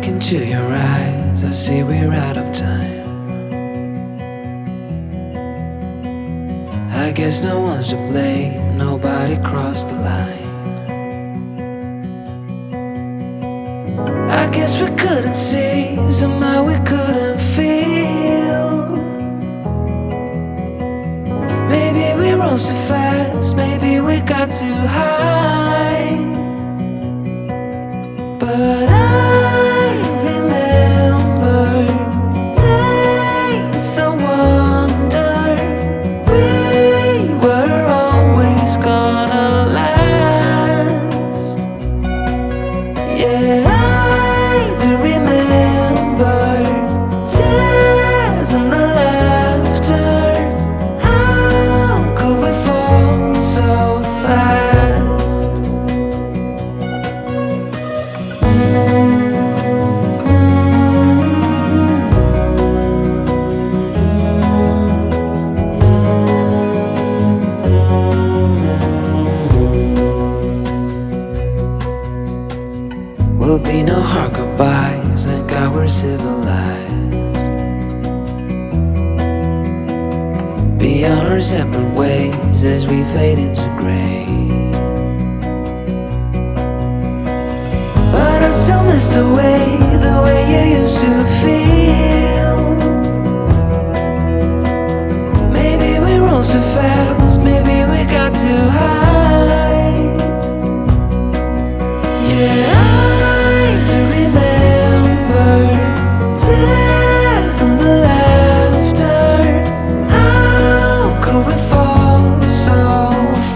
into your eyes, I see we're out of time. I guess no one's to blame, nobody crossed the line. I guess we couldn't see, somehow we couldn't feel. Maybe we rose too fast, maybe we got too high. But I remember days I wondered we were always gonna last. Yeah, I do remember tears and the laughter. How could we fall so fast? Will be no hard goodbyes, thank God we're civilized. Be on our separate ways as we fade into gray. But I still miss the way you used to feel. Maybe we rose too fast, maybe we got too high. Yeah, I do remember tears and the laughter. How could we fall so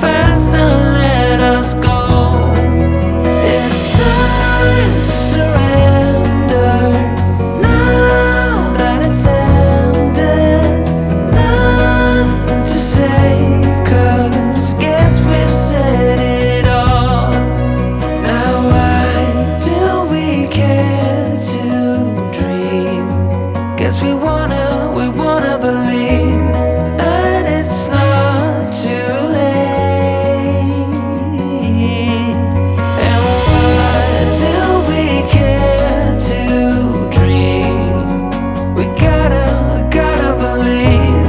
fast and let us go? It's time to surrender. Now that it's ended, nothing to say, 'cause guess we've said it all. Now why do we care to dream? Guess we wanna believe that it's not too late. And why do we care to dream? We gotta believe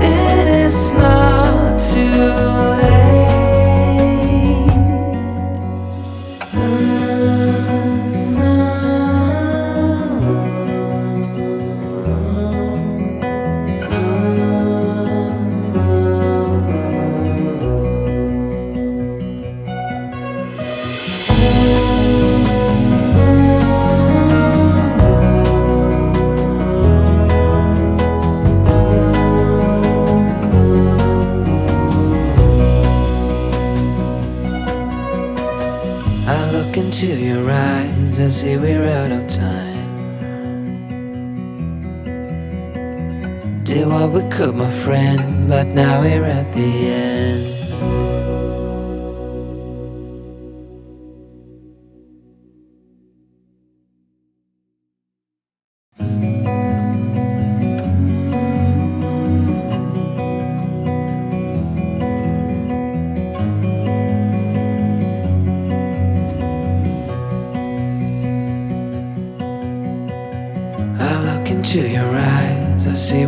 it is not too late. I look into your eyes, I see we're out of time. Did what we could, my friend, but now we're at the end. I look into your eyes, I see